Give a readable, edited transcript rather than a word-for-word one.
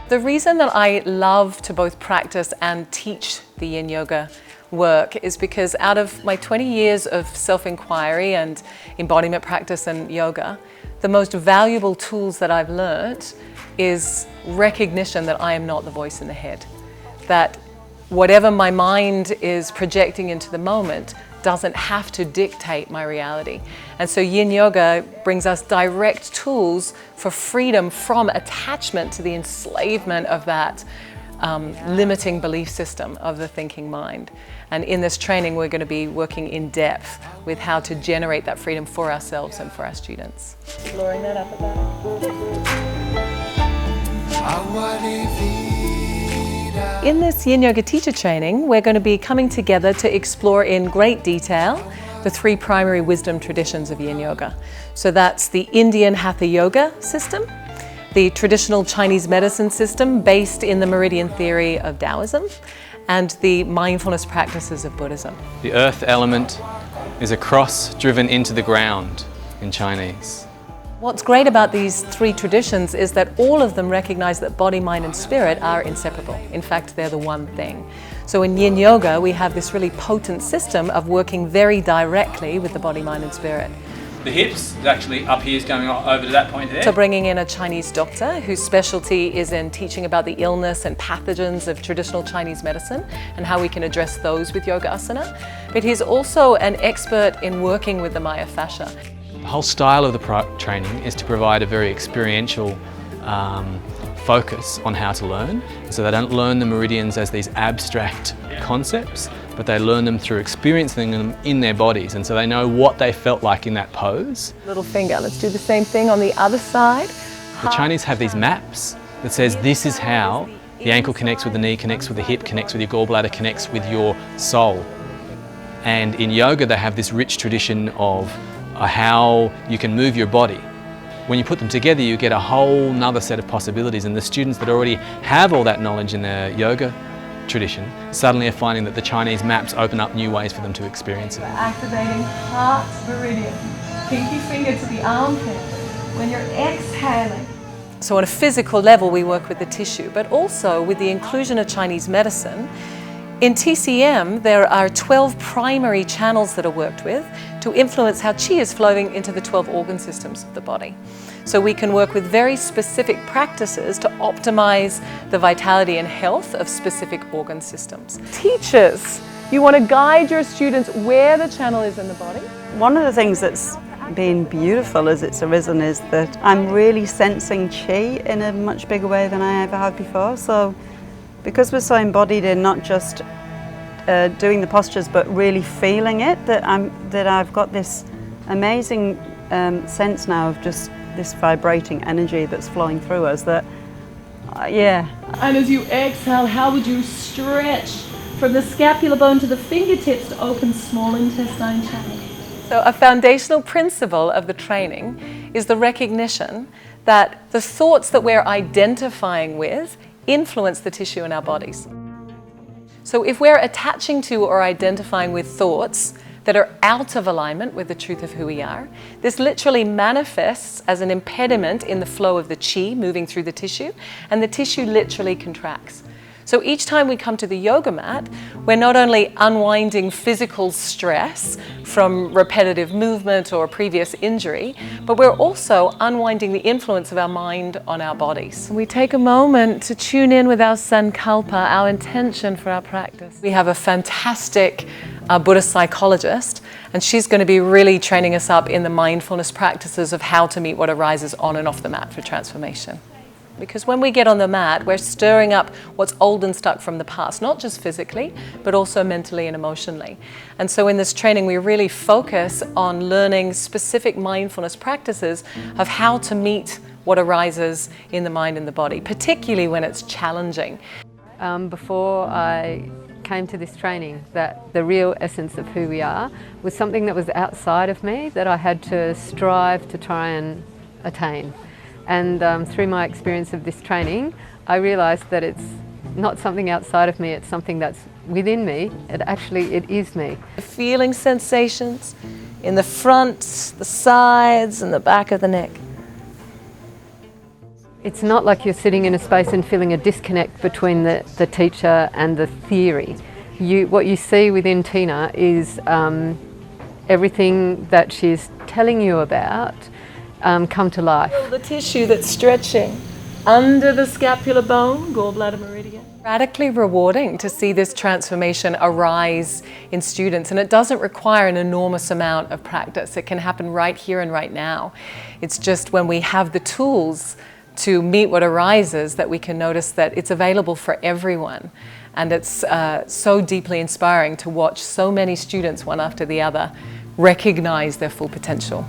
The reason that I love to both practice and teach the Yin Yoga work is because out of my 20 years of self-inquiry and embodiment practice and yoga, the most valuable tools that I've learnt is recognition that I am not the voice in the head. That whatever my mind is projecting into the moment doesn't have to dictate my reality. And so Yin Yoga brings us direct tools for freedom from attachment to the enslavement of that limiting belief system of the thinking mind. And in this training, we're going to be working in depth with how to generate that freedom for ourselves and for our students. Exploring that up a bit. In this Yin Yoga teacher training, we're going to be coming together to explore in great detail the three primary wisdom traditions of Yin Yoga. So that's the Indian Hatha Yoga system, the traditional Chinese medicine system based in the meridian theory of Taoism, and the mindfulness practices of Buddhism. The earth element is a cross driven into the ground in Chinese. What's great about these three traditions is that all of them recognize that body, mind and spirit are inseparable. In fact, they're the one thing. So in Yin Yoga, we have this really potent system of working very directly with the body, mind and spirit. The hips is actually up here, is going over to that point there. So bringing in a Chinese doctor whose specialty is in teaching about the illness and pathogens of traditional Chinese medicine and how we can address those with Yoga Asana. But he's also an expert in working with the Maya fascia. The whole style of the training is to provide a very experiential focus on how to learn. So they don't learn the meridians as these abstract concepts, but they learn them through experiencing them in their bodies, and so they know what they felt like in that pose. Little finger, let's do the same thing on the other side. The Chinese have these maps that says this is how the ankle connects with the knee, connects with the hip, connects with your gallbladder, connects with your soul. And in yoga they have this rich tradition of how you can move your body. When you put them together, you get a whole nother set of possibilities, and the students that already have all that knowledge in their yoga tradition suddenly are finding that the Chinese maps open up new ways for them to experience it. Activating heart meridian, pinky finger to the armpit when you're exhaling. So on a physical level, we work with the tissue, but also with the inclusion of Chinese medicine. In TCM, there are 12 primary channels that are worked with to influence how qi is flowing into the 12 organ systems of the body. So we can work with very specific practices to optimize the vitality and health of specific organ systems. Teachers, you want to guide your students where the channel is in the body? One of the things that's been beautiful as it's arisen is that I'm really sensing qi in a much bigger way than I ever have before. So because we're so embodied in not just doing the postures but really feeling it, that I've got this amazing sense now of just this vibrating energy that's flowing through us that, yeah. And as you exhale, how would you stretch from the scapular bone to the fingertips to open small intestine channel? So a foundational principle of the training is the recognition that the thoughts that we're identifying with influence the tissue in our bodies. So if we're attaching to or identifying with thoughts that are out of alignment with the truth of who we are, this literally manifests as an impediment in the flow of the qi moving through the tissue, and the tissue literally contracts. So each time we come to the yoga mat, we're not only unwinding physical stress from repetitive movement or previous injury, but we're also unwinding the influence of our mind on our bodies. We take a moment to tune in with our sankalpa, our intention for our practice. We have a fantastic Buddhist psychologist, and she's going to be really training us up in the mindfulness practices of how to meet what arises on and off the mat for transformation. Because when we get on the mat, we're stirring up what's old and stuck from the past, not just physically, but also mentally and emotionally. And so in this training, we really focus on learning specific mindfulness practices of how to meet what arises in the mind and the body, particularly when it's challenging. Before I came to this training, that the real essence of who we are was something that was outside of me that I had to strive to try and attain. And through my experience of this training, I realised that it's not something outside of me, it's something that's within me. It is me. Feeling sensations in the front, the sides, and the back of the neck. It's not like you're sitting in a space and feeling a disconnect between the teacher and the theory. What you see within Tina is everything that she's telling you about come to life. The tissue that's stretching under the scapular bone, gallbladder meridian. Radically rewarding to see this transformation arise in students, and it doesn't require an enormous amount of practice. It can happen right here and right now. It's just when we have the tools to meet what arises that we can notice that it's available for everyone. And it's so deeply inspiring to watch so many students, one after the other, recognize their full potential.